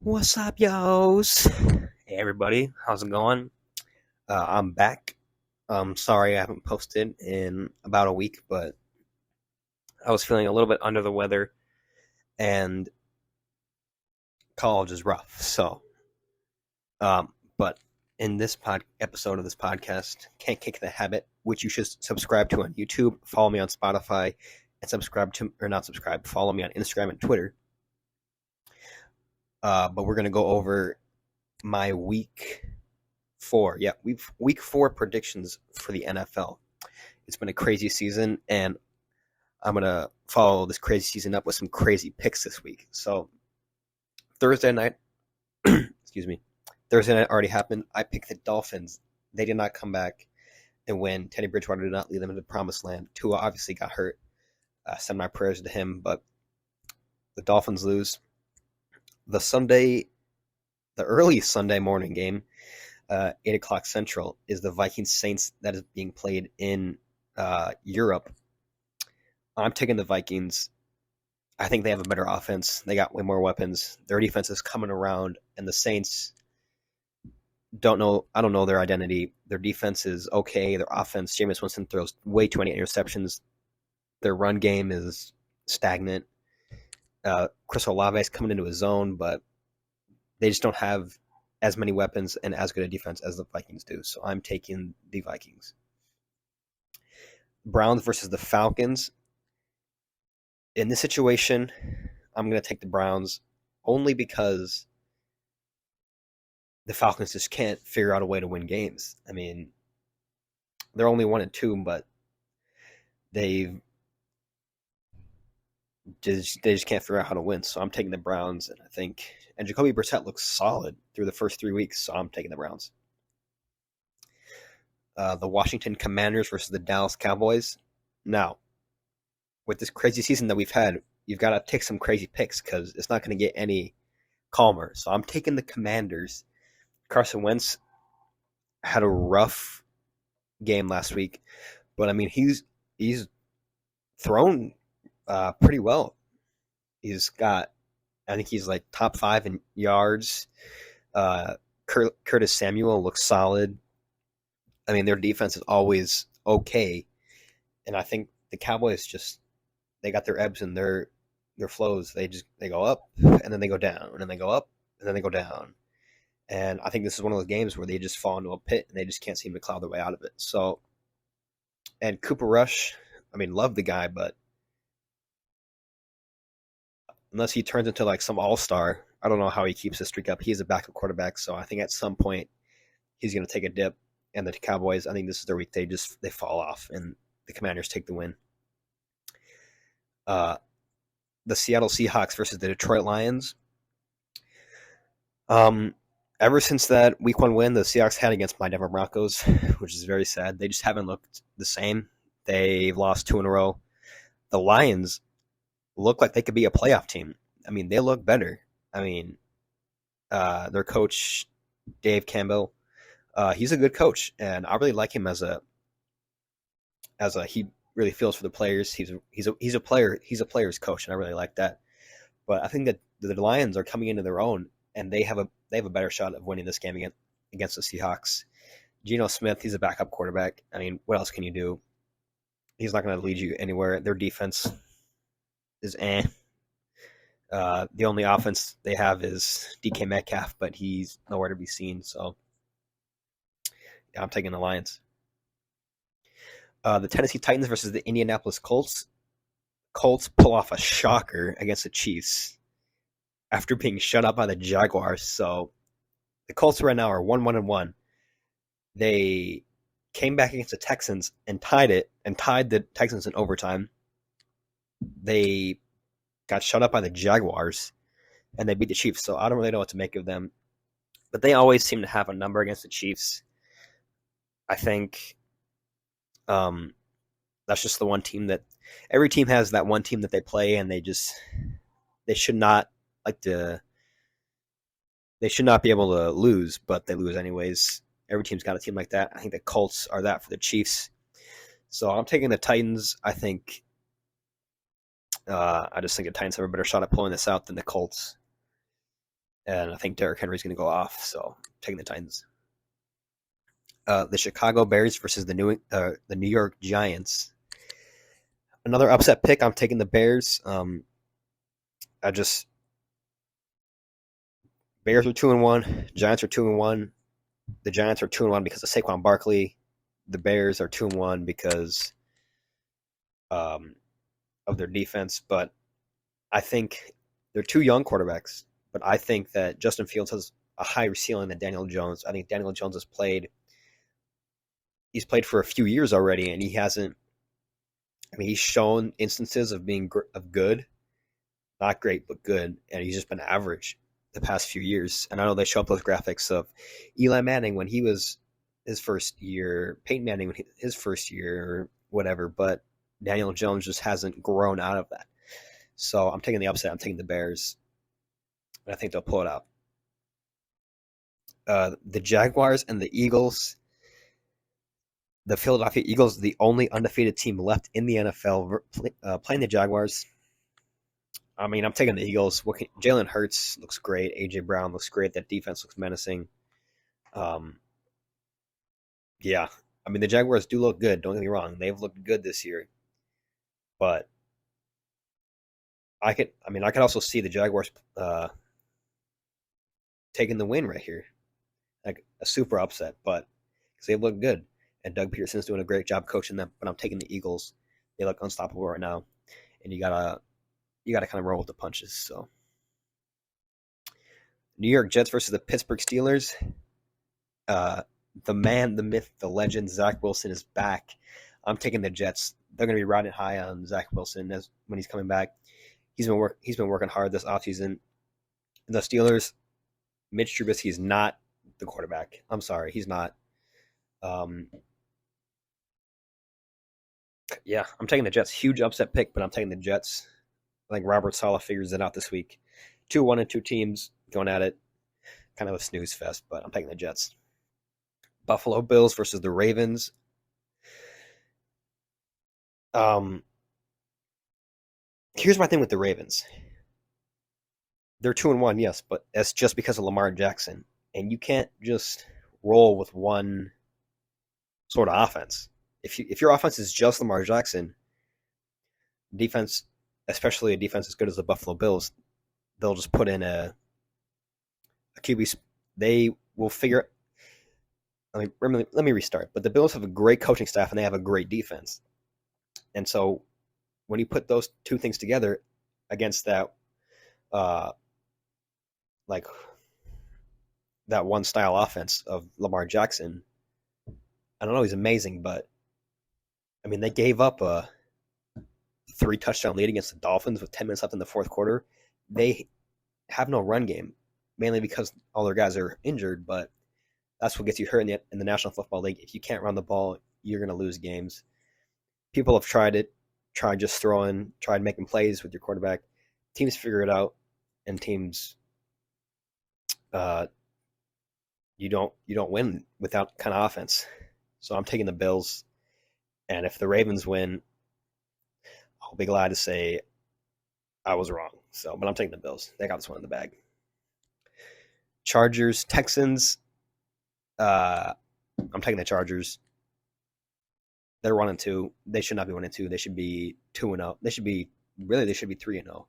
What's up, yos? Hey, everybody. How's it going? I'm back. Sorry I haven't posted in about a week, but I was feeling a little bit under the weather, and college is rough. But in this episode of this podcast, Can't Kick the Habit, which you should subscribe to on YouTube, follow me on Spotify, and subscribe to, or not subscribe, follow me on Instagram and Twitter. But we're going to go over my week 4. Yeah, week 4 predictions for the NFL. It's been a crazy season, and I'm gonna follow this crazy season up with some crazy picks this week. So Thursday night, excuse me, Thursday night already happened. I picked the Dolphins. They did not come back and win. Teddy Bridgewater did not lead them into the promised land. Tua obviously got hurt. Send my prayers to him, but the Dolphins lose. The early Sunday morning game, 8 o'clock Central, is the Vikings Saints that is being played in Europe. I'm taking the Vikings. I think they have a better offense. They got way more weapons. Their defense is coming around, and the Saints don't know. I don't know their identity. Their defense is okay. Their offense, Jameis Winston throws way too many interceptions. Their run game is stagnant. Chris Olave is coming into his zone, but they just don't have as many weapons and as good a defense as the Vikings do. So I'm taking the Vikings. Browns versus the Falcons. In this situation, I'm going to take the Browns only because the Falcons just can't figure out a way to win games. I mean, they're only 1-2, but they just can't figure out how to win. So I'm taking the Browns, and Jacoby Brissett looks solid through the first 3 weeks, so I'm taking the Browns. The Washington Commanders versus the Dallas Cowboys. Now, with this crazy season that we've had, you've got to take some crazy picks because it's not going to get any calmer. So I'm taking the Commanders. Carson Wentz had a rough game last week, but I mean he's thrown pretty well. I think he's like top 5 in yards. Curtis Samuel looks solid. I mean, their defense is always okay, and I think the Cowboys they got their ebbs and their flows. They go up and then they go down, and then they go up and then they go down. And I think this is one of those games where they just fall into a pit and they just can't seem to claw their way out of it. So, and Cooper Rush, I mean, love the guy, but unless he turns into like some all-star, I don't know how he keeps his streak up. He's a backup quarterback, so I think at some point he's going to take a dip. And the Cowboys, I think this is their week. They fall off, and the Commanders take the win. The Seattle Seahawks versus the Detroit Lions. Ever since that Week 1 win the Seahawks had against my Denver Broncos, which is very sad, they just haven't looked the same. They've lost 2 in a row. The Lions look like they could be a playoff team. I mean, they look better. I mean, their coach, Dave Campbell, he's a good coach, and I really like him as a he really feels for the players. He's a player's coach, and I really like that. But I think that the Lions are coming into their own, and they have a better shot of winning this game against the Seahawks. Geno Smith, he's a backup quarterback. I mean, what else can you do? He's not going to lead you anywhere. Their defense is the only offense they have is DK Metcalf, but he's nowhere to be seen. So, yeah, I'm taking the Lions. The Tennessee Titans versus the Indianapolis Colts. Colts pull off a shocker against the Chiefs after being shut out by the Jaguars. So the Colts right now are 1-1-1. They came back against the Texans and tied the Texans in overtime. They got shut up by the Jaguars, and they beat the Chiefs. So I don't really know what to make of them. But they always seem to have a number against the Chiefs. I think that's just the one team that every team has that one team that they play, and they should not be able to lose, but they lose anyways. Every team's got a team like that. I think the Colts are that for the Chiefs. So I'm taking the Titans. I just think the Titans have a better shot at pulling this out than the Colts. and I think Derrick Henry's going to go off. So I'm taking the Titans. The Chicago Bears versus the New York Giants. Another upset pick. I'm taking the Bears. I just Bears are 2-1. Giants are 2-1. The Giants are 2-1 because of Saquon Barkley. The Bears are 2-1 because um, of their defense. But I think they're two young quarterbacks. But I think that Justin Fields has a higher ceiling than Daniel Jones. I think Daniel Jones has played. He's played for a few years already, and he hasn't. I mean, he's shown instances of being of good, not great, but good, and he's just been average the past few years. And I know they show up those graphics of Eli Manning when he was his first year, Peyton Manning when his first year, or whatever. But Daniel Jones just hasn't grown out of that. So I'm taking the upset. I'm taking the Bears, and I think they'll pull it out. The Jaguars and the Eagles. The Philadelphia Eagles, the only undefeated team left in the NFL, playing the Jaguars. I mean, I'm taking the Eagles. Jalen Hurts looks great. A.J. Brown looks great. That defense looks menacing. Um, yeah. I mean, the Jaguars do look good. Don't get me wrong. They've looked good this year. But I could also see the Jaguars taking the win right here. Like a super upset, but because they look good. And Doug Peterson's doing a great job coaching them. But I'm taking the Eagles. They look unstoppable right now. And you gotta kind of roll with the punches. So New York Jets versus the Pittsburgh Steelers. Uh, the man, the myth, the legend, Zach Wilson is back. I'm taking the Jets. They're going to be riding high on Zach Wilson when he's coming back. He's been working hard this offseason. The Steelers, Mitch Trubisky is not the quarterback. I'm sorry, he's not. Um, yeah, I'm taking the Jets. Huge upset pick, but I'm taking the Jets. I think Robert Saleh figures it out this week. 2-1-2 teams going at it. Kind of a snooze fest, but I'm taking the Jets. Buffalo Bills versus the Ravens. Um, Here's my thing with the Ravens. They're 2-1, yes, but that's just because of Lamar Jackson, and you can't just roll with one sort of offense. If your offense is just Lamar Jackson, defense, especially a defense as good as the Buffalo Bills, they'll just put in a QB. They will figure. Let me restart. But the Bills have a great coaching staff and they have a great defense, and so when you put those two things together against that, uh, like that one style offense of Lamar Jackson, I don't know, he's amazing, but I mean they gave up a 3 touchdown lead against the Dolphins with 10 minutes left in the fourth quarter. They have no run game, mainly because all their guys are injured, but that's what gets you hurt in the National Football League. If you can't run the ball, you're going to lose games. People have tried it, tried making plays with your quarterback. Teams figure it out, and teams, uh, you don't win without kind of offense. So I'm taking the Bills, and if the Ravens win, I'll be glad to say I was wrong. So, but I'm taking the Bills. They got this one in the bag. Chargers, Texans. I'm taking the Chargers. They're 1-2. They should not be 1-2. They should be 2-0. They should be 3-0.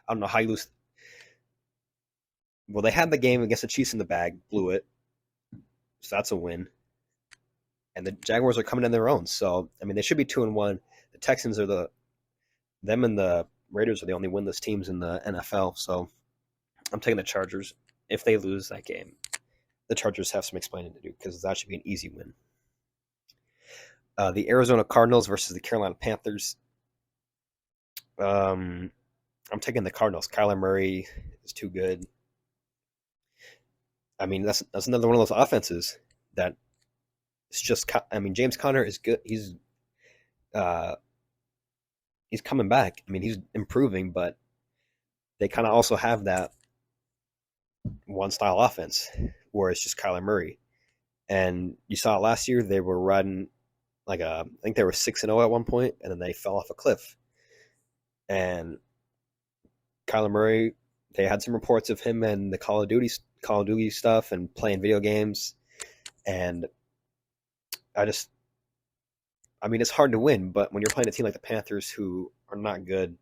I don't know how you lose. Well, they had the game against the Chiefs in the bag, blew it, so that's a win. And the Jaguars are coming in their own, so I mean they should be 2-1. The Texans are them and the Raiders are the only winless teams in the NFL. So I'm taking the Chargers. If they lose that game, the Chargers have some explaining to do because that should be an easy win. The Arizona Cardinals versus the Carolina Panthers. I'm taking the Cardinals. Kyler Murray is too good. I mean, that's another one of those offenses that it's just. I mean, James Conner is good. Uh, he's coming back. I mean, he's improving, but they kind of also have that one style offense where it's just Kyler Murray. And you saw it last year; they were riding I think they were 6-0 at one point, and then they fell off a cliff. And Kyler Murray They had some reports of him and the Call of Duty stuff and playing video games, and I just I mean, it's hard to win, but when you're playing a team like the Panthers who are not good,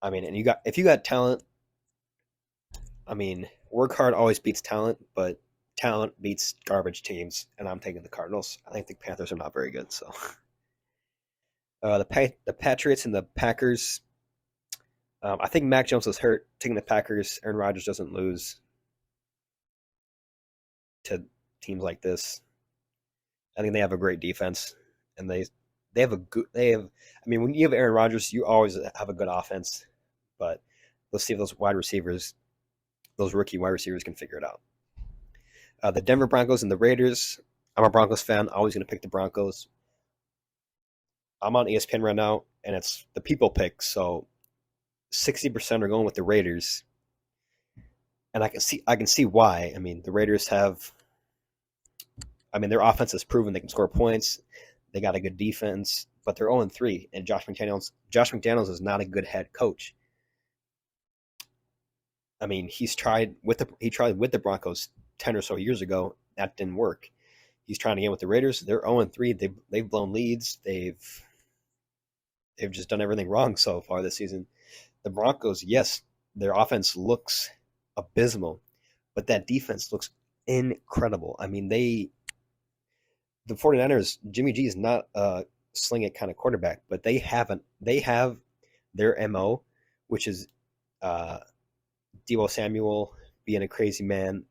I mean, and if you got talent, I mean, work hard always beats talent, but talent beats garbage teams, and I'm taking the Cardinals. I think the Panthers are not very good, so the Patriots and the Packers. I think Mac Jones was hurt. Taking the Packers, Aaron Rodgers doesn't lose to teams like this. I think they have a great defense, and they have a good they have. I mean, when you have Aaron Rodgers, you always have a good offense, but let's see if those rookie wide receivers, can figure it out. The Denver Broncos and the Raiders. I'm a Broncos fan. Always going to pick the Broncos. I'm on ESPN right now, and it's the people pick. So 60% are going with the Raiders, and I can see why. I mean, the Raiders have. I mean, their offense has proven they can score points. They got a good defense, but they're 0-3, and Josh McDaniels is not a good head coach. I mean, he tried with the Broncos 10 or so years ago. That didn't work. He's trying again with the Raiders. They're 0-3. They've blown leads. They've just done everything wrong so far this season. The Broncos, yes, their offense looks abysmal, but that defense looks incredible. I mean, the 49ers, Jimmy G is not a sling it kind of quarterback, but they have their MO, which is Deebo Samuel being a crazy man,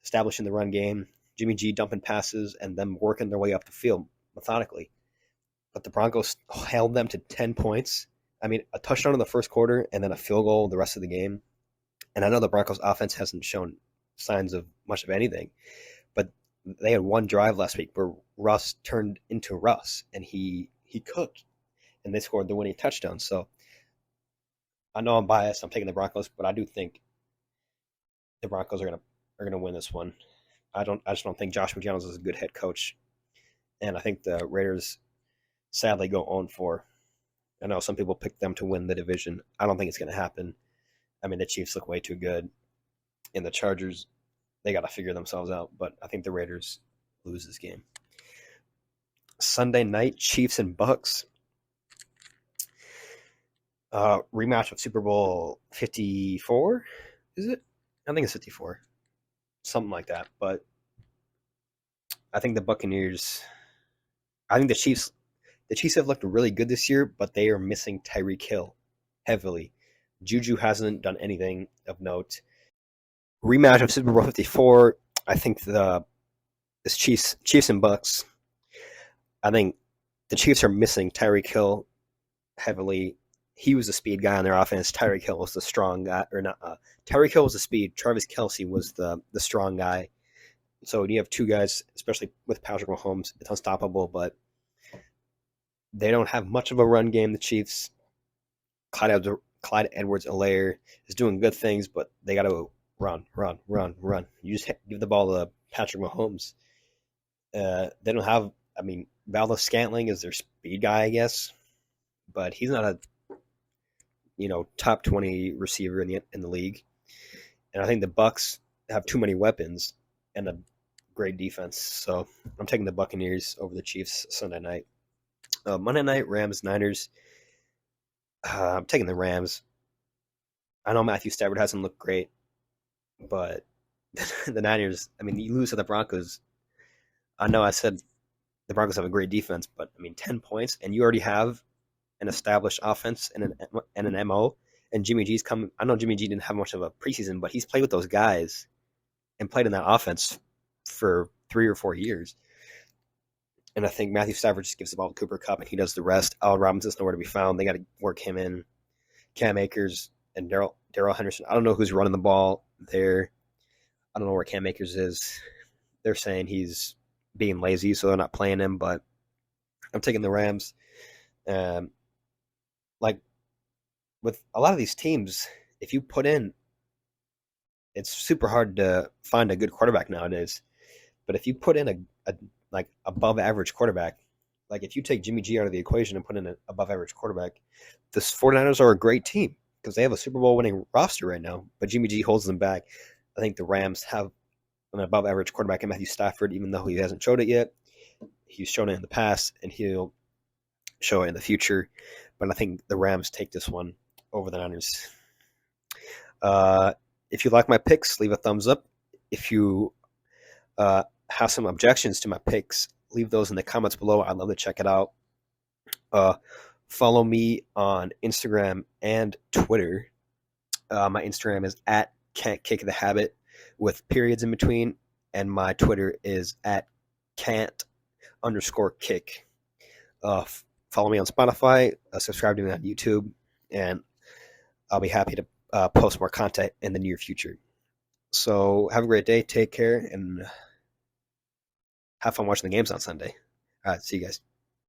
establishing the run game, Jimmy G dumping passes, and them working their way up the field methodically. But the Broncos held them to 10 points. I mean, a touchdown in the first quarter and then a field goal the rest of the game. And I know the Broncos offense hasn't shown signs of much of anything, but they had one drive last week where Russ turned into Russ, and he cooked, and they scored the winning touchdown. So I know I'm biased. I'm taking the Broncos, but I do think the Broncos are gonna win this one. I just don't think Josh McDaniels is a good head coach, and I think the Raiders sadly go 0-4. I know some people picked them to win the division. I don't think it's going to happen. I mean, the Chiefs look way too good, and the Chargers, they got to figure themselves out. But I think the Raiders lose this game. Sunday night, Chiefs and Bucks. Rematch of Super Bowl 54, is it? I think it's 54, something like that. But I think the Buccaneers. I think the Chiefs. The Chiefs have looked really good this year, but they are missing Tyreek Hill heavily. Juju hasn't done anything of note. Rematch of Super Bowl 54. I think this Chiefs and Bucks. I think the Chiefs are missing Tyreek Hill heavily. He was the speed guy on their offense. Tyreek Hill was the strong guy, or not? Tyreek Hill was the speed. Travis Kelce was the strong guy. So you have two guys, especially with Patrick Mahomes, it's unstoppable. But they don't have much of a run game. The Chiefs. Clyde Edwards-Helaire is doing good things, but they got to run. You just give the ball to Patrick Mahomes. They don't have. I mean, Valdes-Scantling is their speed guy, I guess, but he's not a top 20 receiver in the league. And I think the Bucks have too many weapons and a great defense. So I'm taking the Buccaneers over the Chiefs Sunday night. Monday night, Rams-Niners. I'm taking the Rams. I know Matthew Stafford hasn't looked great, but the Niners, I mean, you lose to the Broncos. I know I said the Broncos have a great defense, but I mean, 10 points, and you already have an established offense and an MO, and Jimmy G's coming. I know Jimmy G didn't have much of a preseason, but he's played with those guys and played in that offense for 3 or 4 years. And I think Matthew Stafford just gives the ball to Cooper Kupp, and he does the rest. Al Robinson's nowhere to be found. They got to work him in. Cam Akers and Darrell Henderson. I don't know who's running the ball there. I don't know where Cam Akers is. They're saying he's being lazy, so they're not playing him. But I'm taking the Rams. Like with a lot of these teams, if you put in, it's super hard to find a good quarterback nowadays. But if you put in a like above average quarterback, like if you take Jimmy G out of the equation and put in an above average quarterback, the 49ers are a great team because they have a Super Bowl winning roster right now, but Jimmy G holds them back. I think the Rams have an above average quarterback in Matthew Stafford, even though he hasn't showed it yet. He's shown it in the past, and he'll show it in the future. But I think the Rams take this one over the Niners. If you like my picks, leave a thumbs up. If you have some objections to my picks, leave those in the comments below. I'd love to check it out. Follow me on Instagram and Twitter. My Instagram is at can't kick the habit with periods in between, and my Twitter is at can't_kick. Follow me on Spotify, subscribe to me on YouTube, and I'll be happy to post more content in the near future. So have a great day, take care, and have fun watching the games on Sunday. All right, see you guys.